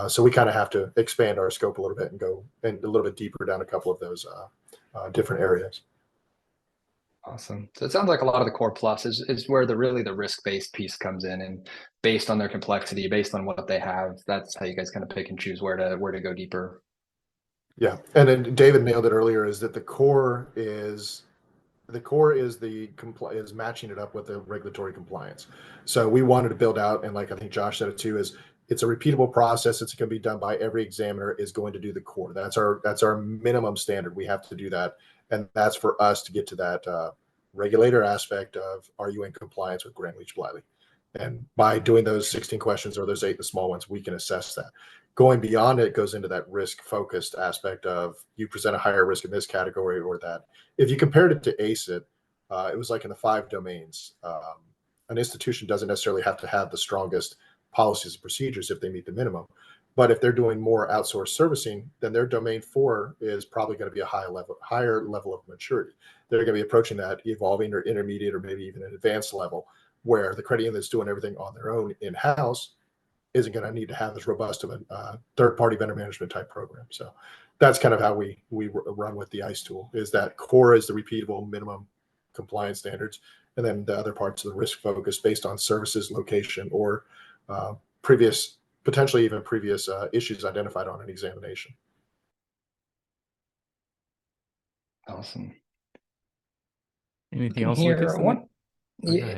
So we kind of have to expand our scope a little bit and go a little bit deeper down a couple of those different areas. Awesome. So it sounds like a lot of the core plus is where the risk-based piece comes in, and based on their complexity, based on what they have, that's how you guys kind of pick and choose where to go deeper. Yeah, and then David nailed it earlier, is that the core is matching it up with the regulatory compliance. So we wanted to build out, and like I think Josh said it too, is it's a repeatable process. It's going to be done by every examiner is going to do the core. That's our minimum standard. We have to do that. And that's for us to get to that regulator aspect of, are you in compliance with Grant Leach Bliley? And by doing those 16 questions or those 8, the small ones, we can assess that. Going beyond it goes into that risk focused aspect of, you present a higher risk in this category or that. If you compared it to ACID, it was like in the 5 domains. An institution doesn't necessarily have to have the strongest policies and procedures if they meet the minimum. But if they're doing more outsourced servicing, then their domain 4 is probably going to be a higher level of maturity. They're going to be approaching that evolving or intermediate or maybe even an advanced level, where the credit union that's doing everything on their own in-house isn't going to need to have as robust of a third-party vendor management type program. So that's kind of how we run with the ICE tool, is that core is the repeatable minimum compliance standards, and then the other parts of the risk focus based on services, location, or potentially even previous issues identified on an examination. Awesome. Anything else, Here, Lucas?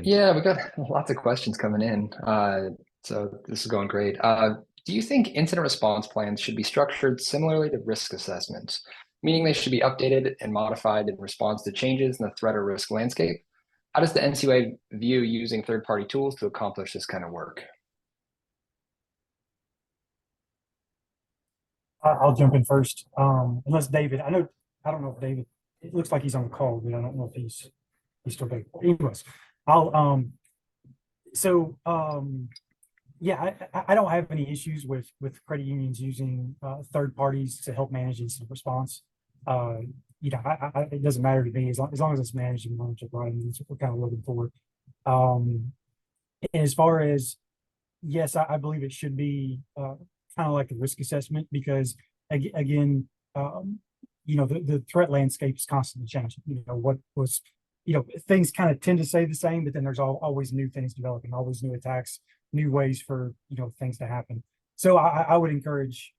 yeah, we got lots of questions coming in. So this is going great. Do you think incident response plans should be structured similarly to risk assessments, meaning they should be updated and modified in response to changes in the threat or risk landscape? How does the NCUA view using third-party tools to accomplish this kind of work? I'll jump in first. Unless David, I don't know if David, it looks like he's on the call, but I don't know if he's still there. Anyways, yeah, I don't have any issues with credit unions using third parties to help manage incident response. It doesn't matter to me as long as it's managed and managed right. That's what we're kind of looking for. And as far as, yes, I believe it should be kind of like a risk assessment, because again, the threat landscape is constantly changing. Things kind of tend to stay the same, but then there's always new things developing, always new attacks, new ways for things to happen. So I would encourage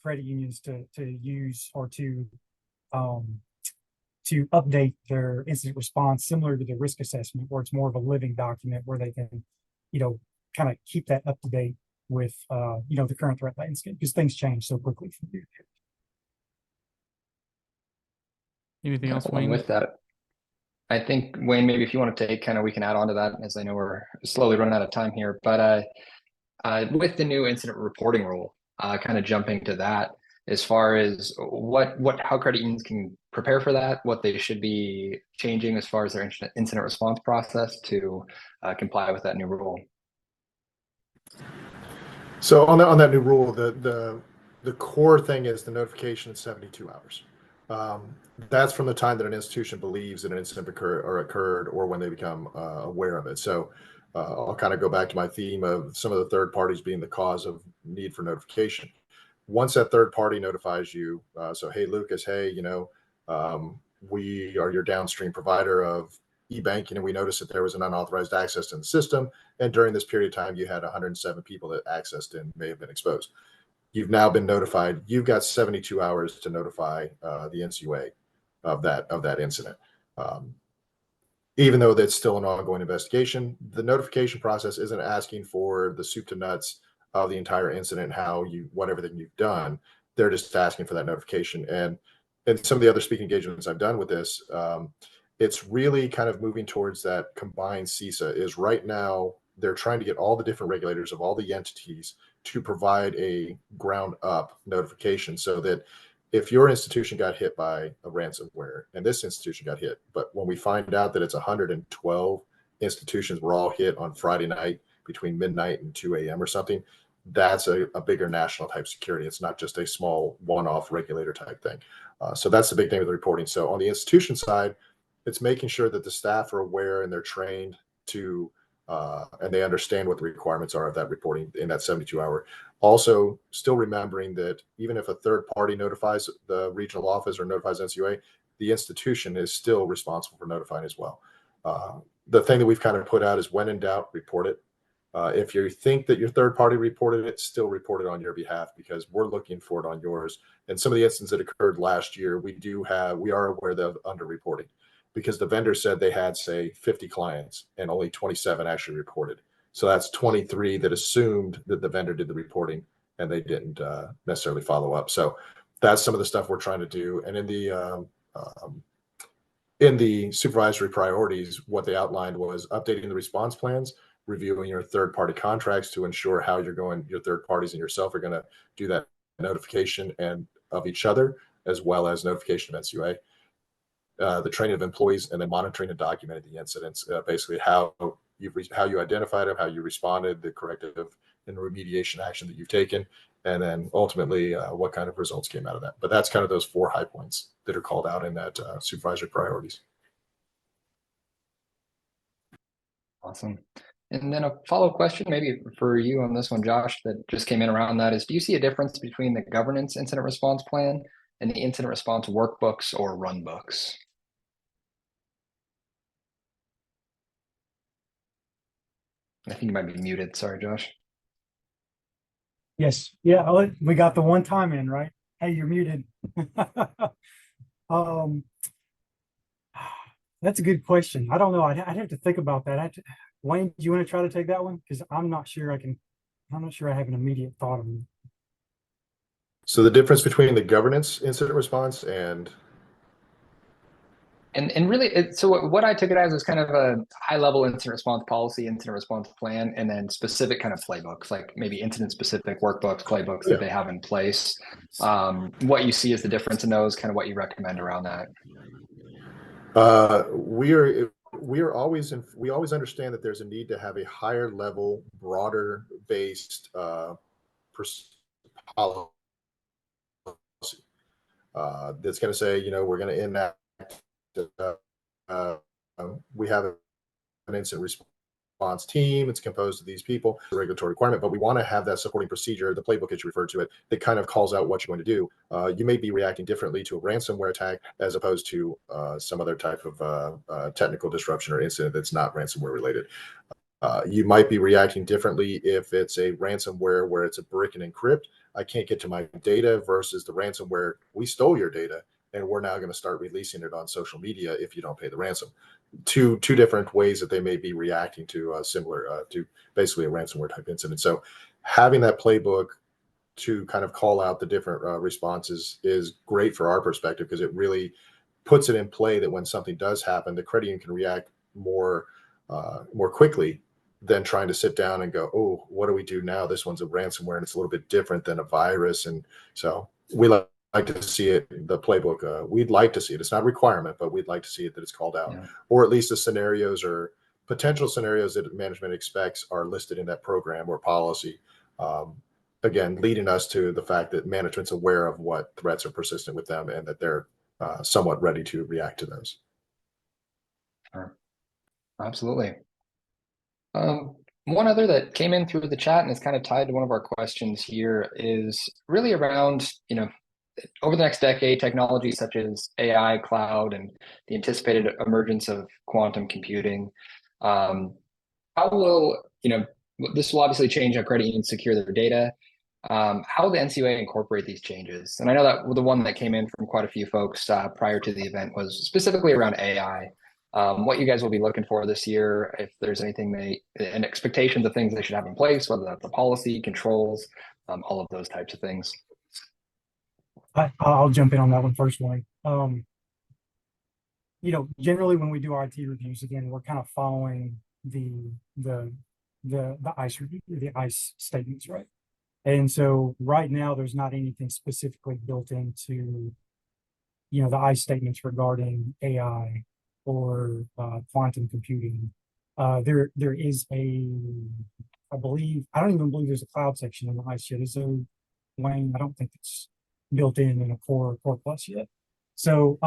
credit unions to use or to update their incident response similar to the risk assessment, where it's more of a living document where they can kind of keep that up to date with the current threat landscape, because things change so quickly from year to year. Anything else, Wayne? With that, I think, Wayne, maybe if you want to take we can add on to that, as I know we're slowly running out of time here. But with the new incident reporting rule, kind of jumping to that, as far as how credit unions can prepare for that, what they should be changing as far as their incident response process to comply with that new rule. So on that new rule, the core thing is the notification in 72 hours. That's from the time that an institution believes that an incident occurred or when they become aware of it. So I'll kind of go back to my theme of some of the third parties being the cause of need for notification. Once that third party notifies you, so hey, Lucas, hey, we are your downstream provider of e-banking, and we noticed that there was an unauthorized access in the system, and during this period of time you had 107 people that accessed and may have been exposed. You've now been notified. You've got 72 hours to notify the NCUA of that incident. Even though that's still an ongoing investigation, the notification process isn't asking for the soup to nuts of the entire incident, what everything you've done. They're just asking for that notification. And some of the other speaking engagements I've done with this, it's really kind of moving towards that combined CISA. Is right now they're trying to get all the different regulators of all the entities to provide a ground up notification, so that if your institution got hit by a ransomware, and this institution got hit, but when we find out that it's 112 institutions were all hit on Friday night between midnight and 2 a.m. or something, that's a bigger national type security. It's not just a small one-off regulator type thing. So that's the big thing with the reporting. So on the institution side, it's making sure that the staff are aware and they're trained to and they understand what the requirements are of that reporting in that 72-hour. Also, still remembering that even if a third party notifies the regional office or notifies NCUA, the institution is still responsible for notifying as well. The thing that we've kind of put out is when in doubt, report it. If you think that your third party reported it, still report it on your behalf, because we're looking for it on yours. And some of the instances that occurred last year, we are aware of underreporting, because the vendor said they had, say, 50 clients and only 27 actually reported. So that's 23 that assumed that the vendor did the reporting and they didn't necessarily follow up. So that's some of the stuff we're trying to do. And in the supervisory priorities, what they outlined was updating the response plans, reviewing your third-party contracts to ensure how your third parties and yourself are going to do that notification and of each other, as well as notification of NCUA, the training of employees, and then monitoring and documenting the incidents, basically how you identified them, how you responded, the corrective and remediation action that you've taken, and then ultimately what kind of results came out of that. But that's kind of those 4 high points that are called out in that supervisory priorities. Awesome. And then a follow-up question, maybe for you on this one, Josh, that just came in around that is, do you see a difference between the governance incident response plan and the incident response workbooks or run books? I think you might be muted. Sorry, Josh. Yes. Yeah. We got the one time in, right? Hey, you're muted. That's a good question. I don't know. I'd have to think about that. Wayne, do you want to try to take that one? Because I'm not sure I have an immediate thought on it. So the difference between the governance incident response and really, so what I took it as is kind of a high-level incident response policy, incident response plan, and then specific kind of playbooks, like maybe incident-specific workbooks, playbooks that they have in place. What you see is the difference in those, kind of what you recommend around that. we always understand that there's a need to have a higher level, broader based policy that's going to say, we're going to enact. We have an incident response team. It's composed of these people, the regulatory requirement, but we want to have that supporting procedure, the playbook as you refer to it, that kind of calls out what you're going to do. You may be reacting differently to a ransomware attack as opposed to some other type of technical disruption or incident that's not ransomware related. You might be reacting differently if it's a ransomware where it's a brick and encrypt. I can't get to my data versus the ransomware. We stole your data and we're now going to start releasing it on social media if you don't pay the ransom. Two different ways that they may be reacting to similar to basically a ransomware type incident. So having that playbook to kind of call out the different responses is great for our perspective, because it really puts it in play that when something does happen, the credit union can react more quickly than trying to sit down and go, oh, what do we do now? This one's a ransomware and it's a little bit different than a virus. And so we like to see it, the playbook. We'd like to see it. It's not a requirement, but we'd like to see it that it's called out, or at least the scenarios or potential scenarios that management expects are listed in that program or policy. Again, leading us to the fact that management's aware of what threats are persistent with them and that they're somewhat ready to react to those. Sure. Absolutely. One other that came in through the chat and is kind of tied to one of our questions here is really around, over the next decade, technologies such as AI, cloud, and the anticipated emergence of quantum computing. How will, this will obviously change how credit unions secure their data. How will the NCUA incorporate these changes? And I know that the one that came in from quite a few folks prior to the event was specifically around AI. What you guys will be looking for this year, if there's anything and expectations of things they should have in place, whether that's the policy, controls, all of those types of things. I'll jump in on that one first, Wayne. Generally when we do IT reviews, again, we're kind of following the ICE statements, right? And so right now there's not anything specifically built into, the ICE statements regarding AI or quantum computing. There is a I believe, I don't even believe there's a cloud section in the ICE yet. So Wayne, I don't think it's built in a core plus yet. So,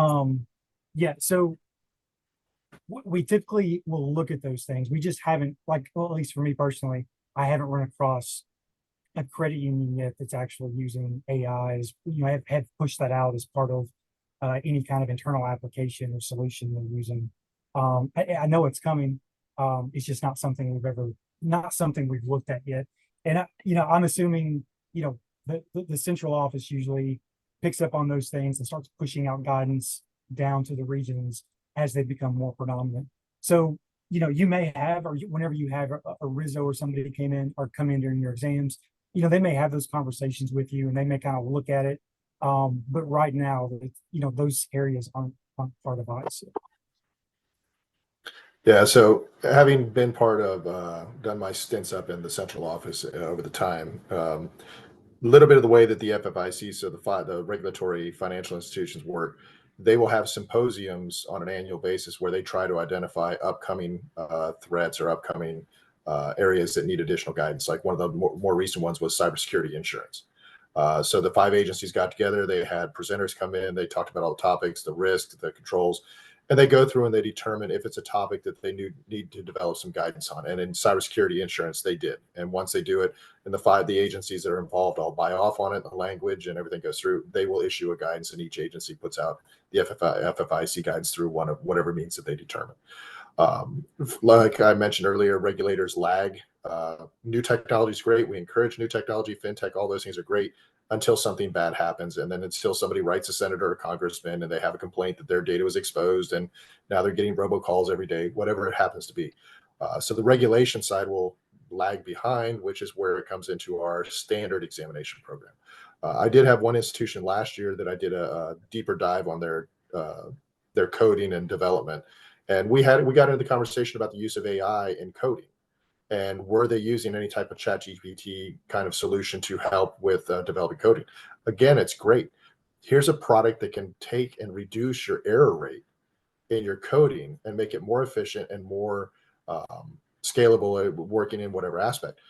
yeah, so we typically will look at those things. We just haven't, like, well, at least for me personally, I haven't run across a credit union yet that's actually using AIs. Have pushed that out as part of any kind of internal application or solution they're using. I know it's coming. It's just not something we've looked at yet. And I'm assuming, the central office usually picks up on those things and starts pushing out guidance down to the regions as they become more predominant. So, you may have, or whenever you have a RISO or somebody came in or come in during your exams, they may have those conversations with you and they may kind of look at it. But right now, those areas aren't part of ICE. Yeah, so having been part of, done my stints up in the central office over the time, a little bit of the way that the FFIC, so the regulatory financial institutions work, they will have symposiums on an annual basis where they try to identify upcoming threats or upcoming areas that need additional guidance. Like one of the more recent ones was cybersecurity insurance. So the 5 agencies got together, they had presenters come in, they talked about all the topics, the risks, the controls, and they go through and they determine if it's a topic that they need to develop some guidance on. And in cybersecurity insurance, they did. And once they do it, and the agencies that are involved all buy off on it, the language and everything goes through, they will issue a guidance, and each agency puts out the FFIC guidance through one of whatever means that they determine. Like I mentioned earlier, regulators lag. New technology is great. We encourage new technology, fintech, all those things are great until something bad happens. And then until somebody writes a senator or congressman and they have a complaint that their data was exposed and now they're getting robocalls every day, whatever it happens to be. So the regulation side will lag behind, which is where it comes into our standard examination program. I did have one institution last year that I did a deeper dive on their coding and development. And we got into the conversation about the use of AI in coding, and were they using any type of chat GPT kind of solution to help with developing coding. Again, it's great. Here's a product that can take and reduce your error rate in your coding and make it more efficient and more scalable, working in whatever aspect.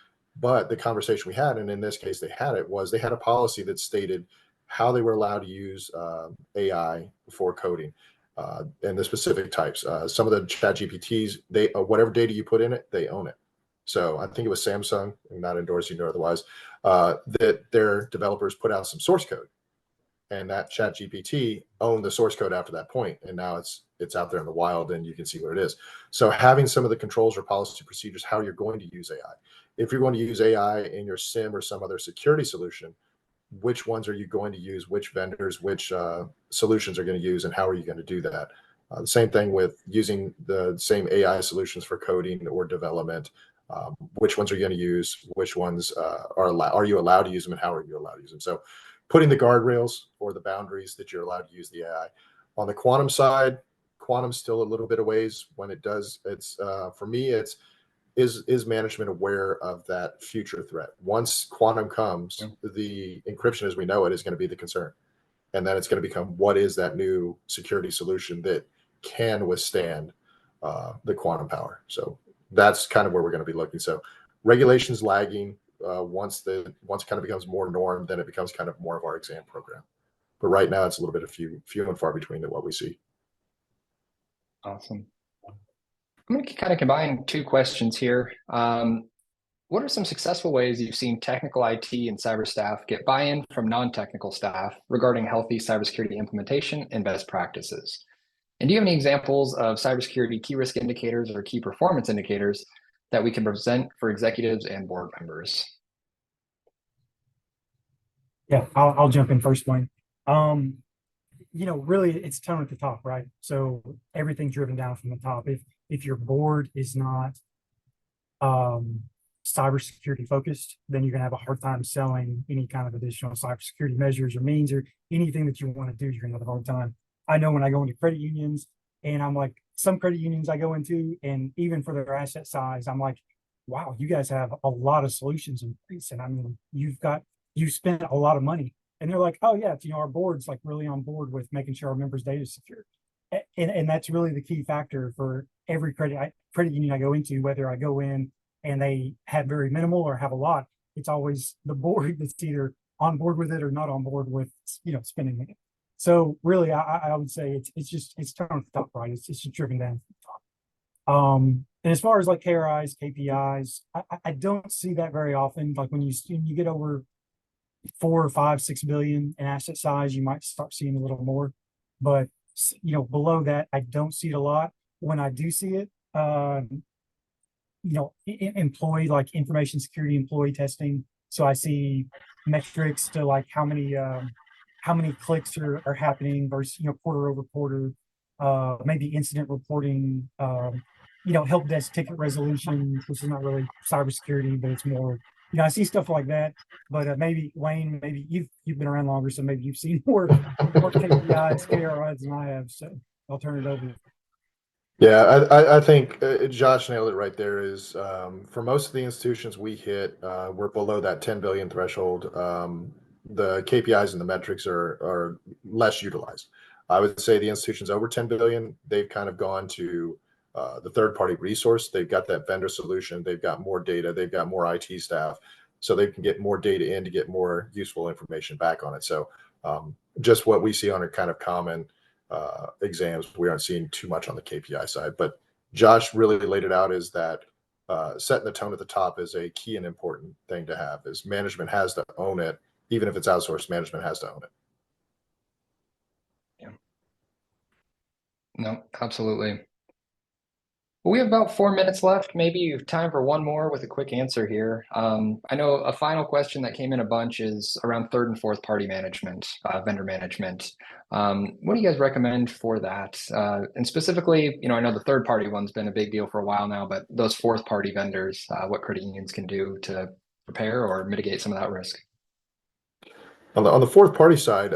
But the conversation we had, and in this case they had a policy that stated how they were allowed to use AI for coding. And the specific types. Some of the chat GPTs, they whatever data you put in it, they own it. So I think it was Samsung, not endorsing or otherwise, that their developers put out some source code, and that chat GPT owned the source code after that point, and now it's out there in the wild, and you can see what it is. So having some of the controls or policy procedures, how you're going to use AI. If you're going to use AI in your SIM or some other security solution, which ones are you going to use, which vendors, which solutions are going to use, and how are you going to do that? The same thing with using the same AI solutions for coding or development. Which ones are you going to use? Which ones are you allowed to use them, and how are you allowed to use them? So putting the guardrails or the boundaries that you're allowed to use the AI. On the quantum side, quantum's still a little bit of ways. When it does, it's for me, it's is management aware of that future threat? Once quantum comes, the encryption as we know it is going to be the concern. And then it's going to become, what is that new security solution that can withstand the quantum power? So that's kind of where we're going to be looking. So regulations lagging. Once it kind of becomes more norm, then it becomes kind of more of our exam program. But right now it's a little bit of few and far between than what we see. Awesome. I'm going to kind of combine 2 questions here. What are some successful ways you've seen technical IT and cyber staff get buy-in from non-technical staff regarding healthy cybersecurity implementation and best practices? And do you have any examples of cybersecurity key risk indicators or key performance indicators that we can present for executives and board members? Yeah, I'll jump in first, Wayne. Really it's tone at the top, right? So everything's driven down from the top. If your board is not cybersecurity focused, then you're gonna have a hard time selling any kind of additional cybersecurity measures or means or anything that you want to do. You're gonna have a hard time. I know when I go into credit unions, and I'm like, some credit unions I go into, and even for their asset size, I'm like, wow, you guys have a lot of solutions in place, and I mean, you spent a lot of money. And they're like, oh yeah, our board's like really on board with making sure our members' data is secure. And that's really the key factor for every credit union I go into, whether I go in and they have very minimal or have a lot, it's always the board that's either on board with it or not on board with, spending it. So really, I would say it's turned at the top right. It's just driven down. And as far as like KRIs, KPIs, I don't see that very often. Like when you get over 4 or 5, 6 billion in asset size, you might start seeing a little more. But below that, I don't see it a lot. When I do see it, employee, like information security employee testing. So I see metrics to like how many clicks are happening versus quarter over quarter, maybe incident reporting, help desk ticket resolution, which is not really cybersecurity, but it's more, I see stuff like that. But maybe Wayne, maybe you've been around longer, so maybe you've seen more KPIs, KRIs than I have. So I'll turn it over. Yeah, I think Josh nailed it right there. Is for most of the institutions we hit, we're below that 10 billion threshold. The KPIs and the metrics are less utilized. I would say the institutions over 10 billion, they've kind of gone to the third-party resource. They've got that vendor solution. They've got more data. They've got more IT staff, so they can get more data in to get more useful information back on it. So just what we see on a kind of common exams, we aren't seeing too much on the KPI side. But Josh really laid it out, is that setting the tone at the top is a key and important thing to have. Is management has to own it. Even if it's outsourced, management has to own it. Yeah. No, absolutely. Well, we have about 4 minutes left. Maybe you have time for one more with a quick answer here. I know a final question that came in a bunch is around third and fourth party management, vendor management. What do you guys recommend for that? And specifically, I know the third party one's been a big deal for a while now, but those fourth party vendors, what credit unions can do to prepare or mitigate some of that risk? On the fourth party side,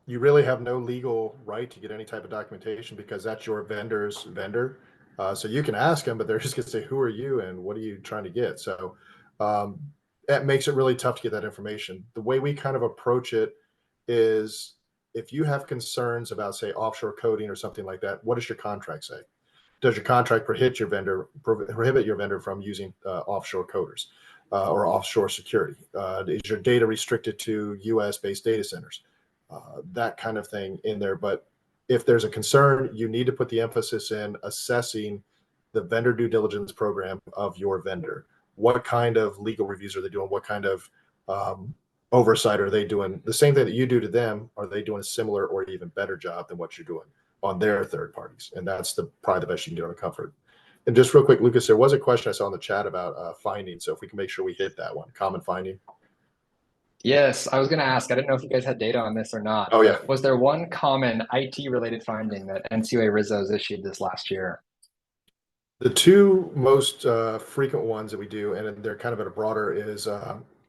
you really have no legal right to get any type of documentation because that's your vendor's vendor. So you can ask them, but they're just going to say, who are you and what are you trying to get? So that makes it really tough to get that information. The way we kind of approach it is, if you have concerns about, say, offshore coding or something like that, what does your contract say? Does your contract prohibit your vendor from using offshore coders or offshore security? Is your data restricted to US-based data centers? That kind of thing in there. But if there's a concern, you need to put the emphasis in assessing the vendor due diligence program of your vendor. What kind of legal reviews are they doing? What kind of oversight are they doing? The same thing that you do to them, are they doing a similar or even better job than what you're doing on their third parties? And that's probably the best you can do on a comfort. And just real quick, Lucas, there was a question I saw in the chat about finding. So if we can make sure we hit that one, common finding. Yes, I was going to ask. I didn't know if you guys had data on this or not. Oh, yeah. Was there one common IT-related finding that Ncua RISOs issued this last year? The two most frequent ones that we do, and they're kind of at a broader, is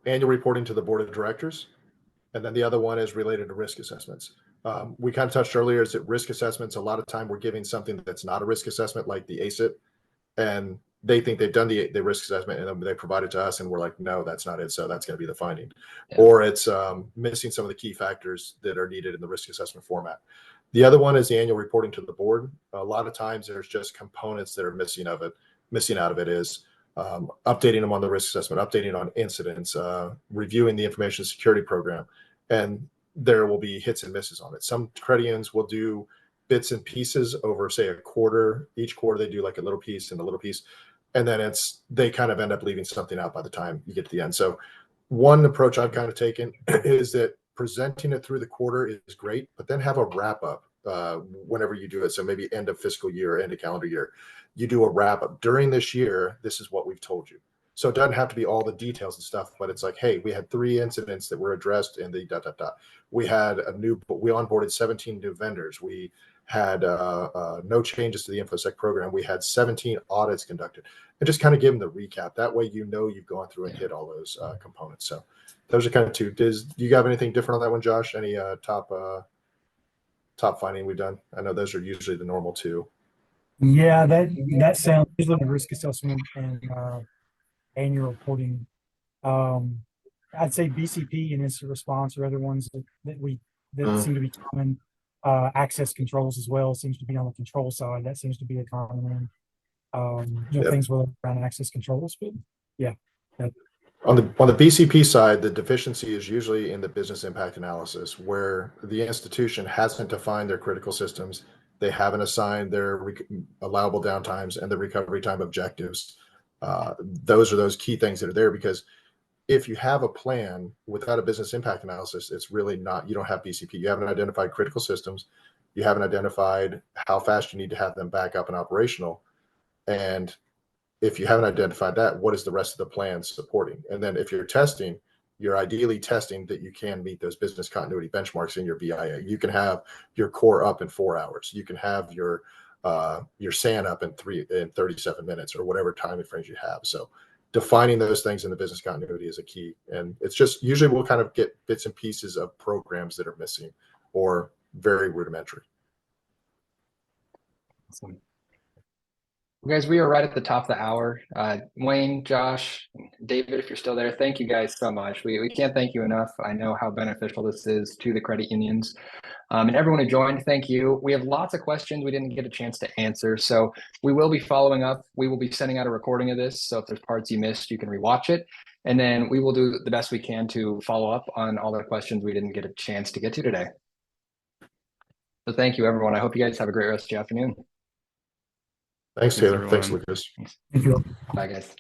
annual reporting to the board of directors. And then the other one is related to risk assessments. We kind of touched earlier, is that risk assessments, a lot of time we're giving something that's not a risk assessment, like the ACIT, and they think they've done the risk assessment and then they provide it to us and we're like, no, that's not it. So that's going to be the finding. Yeah. Or it's missing some of the key factors that are needed in the risk assessment format. The other one is the annual reporting to the board. A lot of times there's just components that are missing out of it is updating them on the risk assessment, updating on incidents, reviewing the information security program. And there will be hits and misses on it. Some credit unions will do bits and pieces over, say, a quarter. Each quarter they do like a little piece and a little piece. And then they kind of end up leaving something out by the time you get to the end. So one approach I've kind of taken is that presenting it through the quarter is great, but then have a wrap up whenever you do it. So maybe end of fiscal year, end of calendar year, you do a wrap up. During this year, this is what we've told you. So it doesn't have to be all the details and stuff, but it's like, hey, we had 3 incidents that were addressed in the ... We had we onboarded 17 new vendors. We had no changes to the Infosec program. We had 17 audits conducted, and just kind of give them the recap. That way, you've gone through and hit all those components. So those are kind of two. Do you have anything different on that one, Josh? Any top finding we've done? I know those are usually the normal two. Yeah, that sounds usually risk assessment and annual reporting. I'd say BCP and instant response are other ones that seem to be common. Access controls as well seems to be on the control side. That seems to be a common Yep. things around access controls, but yeah. On the BCP side, the deficiency is usually in the business impact analysis, where the institution hasn't defined their critical systems, they haven't assigned their allowable downtimes and the recovery time objectives. Those are those key things that are there, because if you have a plan without a business impact analysis, it's really not, you don't have BCP. You haven't identified critical systems. You haven't identified how fast you need to have them back up and operational. And if you haven't identified that, what is the rest of the plan supporting? And then if you're testing, you're ideally testing that you can meet those business continuity benchmarks in your BIA. You can have your core up in 4 hours. You can have your SAN up in 37 minutes, or whatever time frames you have. So defining those things in the business continuity is a key. And it's just usually we'll kind of get bits and pieces of programs that are missing or very rudimentary. Awesome. Well, guys, we are right at the top of the hour. Wayne, Josh, David, if you're still there, thank you guys so much. We can't thank you enough. I know how beneficial this is to the credit unions. And everyone who joined, thank you. We have lots of questions we didn't get a chance to answer, so we will be following up. We will be sending out a recording of this, so if there's parts you missed, you can rewatch it. And then we will do the best we can to follow up on all the questions we didn't get a chance to get to today. So thank you, everyone. I hope you guys have a great rest of your afternoon. Thanks, Taylor. everyone. Thanks, Lucas. Thank you. Bye, guys.